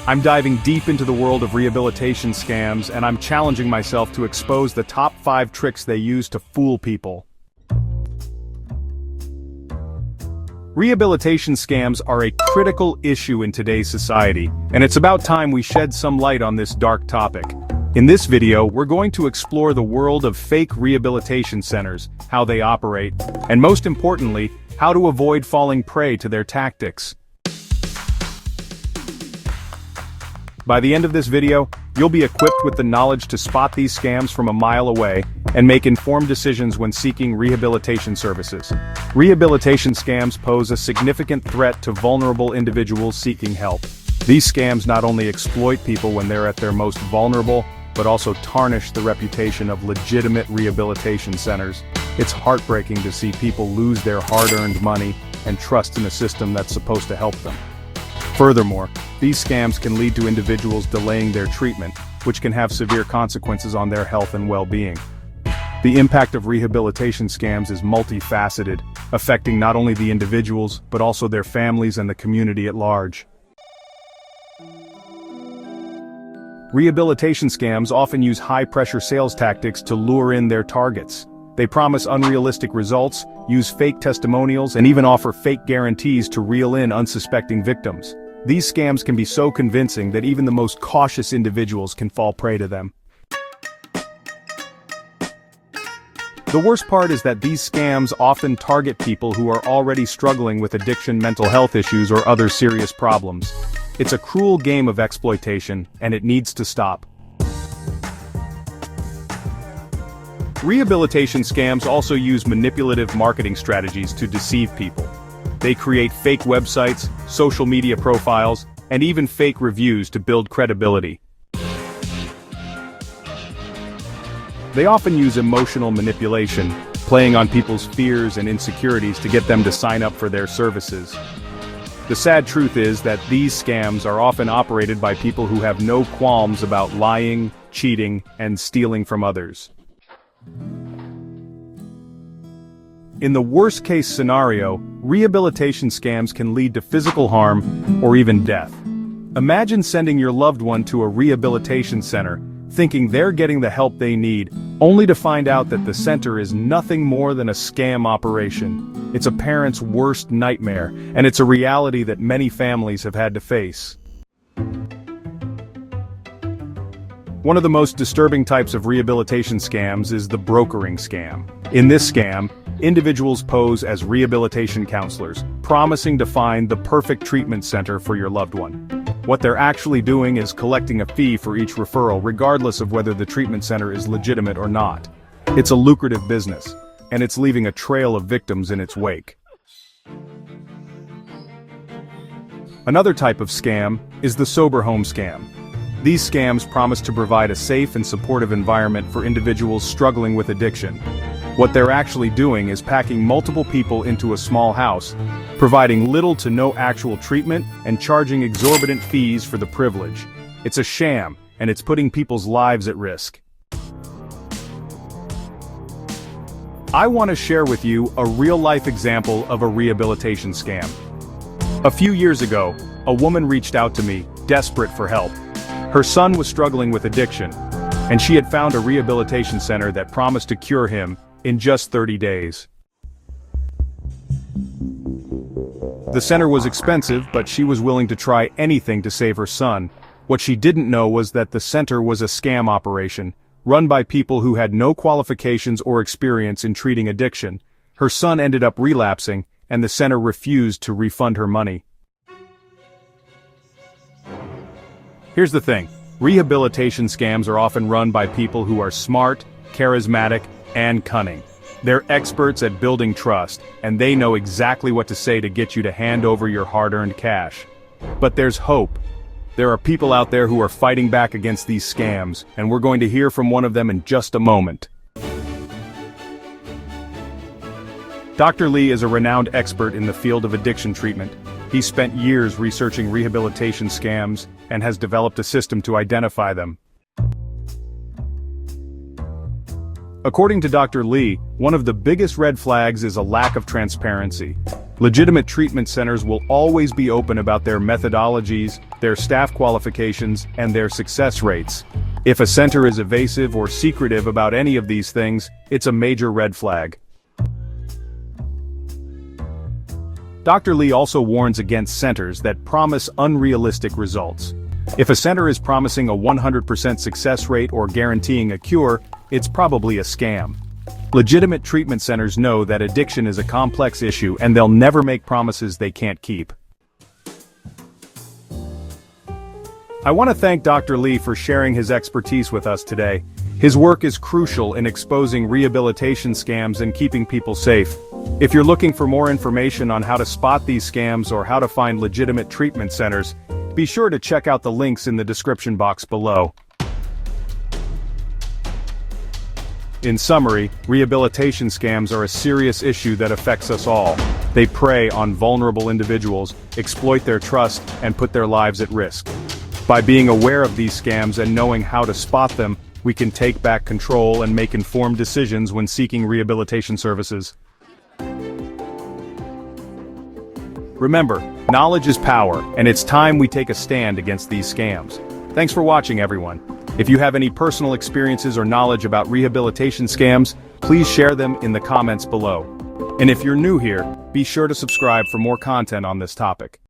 I'm diving deep into the world of rehabilitation scams, and I'm challenging myself to expose the top 5 tricks they use to fool people. Rehabilitation scams are a critical issue in today's society, and it's about time we shed some light on this dark topic. In this video, we're going to explore the world of fake rehabilitation centers, how they operate, and most importantly, how to avoid falling prey to their tactics. By the end of this video, you'll be equipped with the knowledge to spot these scams from a mile away and make informed decisions when seeking rehabilitation services. Rehabilitation scams pose a significant threat to vulnerable individuals seeking help. These scams not only exploit people when they're at their most vulnerable, but also tarnish the reputation of legitimate rehabilitation centers. It's heartbreaking to see people lose their hard-earned money and trust in a system that's supposed to help them. Furthermore, these scams can lead to individuals delaying their treatment, which can have severe consequences on their health and well-being. The impact of rehabilitation scams is multifaceted, affecting not only the individuals, but also their families and the community at large. Rehabilitation scams often use high-pressure sales tactics to lure in their targets. They promise unrealistic results, use fake testimonials, and even offer fake guarantees to reel in unsuspecting victims. These scams can be so convincing that even the most cautious individuals can fall prey to them. The worst part is that these scams often target people who are already struggling with addiction, mental health issues, or other serious problems. It's a cruel game of exploitation, and it needs to stop. Rehabilitation scams also use manipulative marketing strategies to deceive people. They create fake websites, social media profiles, and even fake reviews to build credibility. They often use emotional manipulation, playing on people's fears and insecurities to get them to sign up for their services. The sad truth is that these scams are often operated by people who have no qualms about lying, cheating, and stealing from others. In the worst-case scenario, rehabilitation scams can lead to physical harm or even death. Imagine sending your loved one to a rehabilitation center, thinking they're getting the help they need, only to find out that the center is nothing more than a scam operation. It's a parent's worst nightmare, and it's a reality that many families have had to face. One of the most disturbing types of rehabilitation scams is the brokering scam. In this scam, individuals pose as rehabilitation counselors, promising to find the perfect treatment center for your loved one. What they're actually doing is collecting a fee for each referral, regardless of whether the treatment center is legitimate or not. It's a lucrative business, and it's leaving a trail of victims in its wake. Another type of scam is the sober home scam. These scams promise to provide a safe and supportive environment for individuals struggling with addiction. What they're actually doing is packing multiple people into a small house, providing little to no actual treatment, and charging exorbitant fees for the privilege. It's a sham, and it's putting people's lives at risk. I want to share with you a real-life example of a rehabilitation scam. A few years ago, a woman reached out to me, desperate for help. Her son was struggling with addiction, and she had found a rehabilitation center that promised to cure him in just 30 days. The center was expensive, but she was willing to try anything to save her son. What she didn't know was that the center was a scam operation, run by people who had no qualifications or experience in treating addiction. Her son ended up relapsing, and the center refused to refund her money. Here's the thing, rehabilitation scams are often run by people who are smart, charismatic, and cunning. They're experts at building trust, and they know exactly what to say to get you to hand over your hard-earned cash. But there's hope. There are people out there who are fighting back against these scams, and we're going to hear from one of them in just a moment. Dr. Lee is a renowned expert in the field of addiction treatment. He spent years researching rehabilitation scams and has developed a system to identify them. According to Dr. Lee, one of the biggest red flags is a lack of transparency. Legitimate treatment centers will always be open about their methodologies, their staff qualifications, and their success rates. If a center is evasive or secretive about any of these things, it's a major red flag. Dr. Lee also warns against centers that promise unrealistic results. If a center is promising a 100% success rate or guaranteeing a cure, it's probably a scam. Legitimate treatment centers know that addiction is a complex issue and they'll never make promises they can't keep. I want to thank Dr. Lee for sharing his expertise with us today. His work is crucial in exposing rehabilitation scams and keeping people safe. If you're looking for more information on how to spot these scams or how to find legitimate treatment centers, be sure to check out the links in the description box below. In summary, rehabilitation scams are a serious issue that affects us all. They prey on vulnerable individuals, exploit their trust, and put their lives at risk. By being aware of these scams and knowing how to spot them, we can take back control and make informed decisions when seeking rehabilitation services. Remember, knowledge is power, and it's time we take a stand against these scams. Thanks for watching, everyone. If you have any personal experiences or knowledge about rehabilitation scams, please share them in the comments below. And if you're new here, be sure to subscribe for more content on this topic.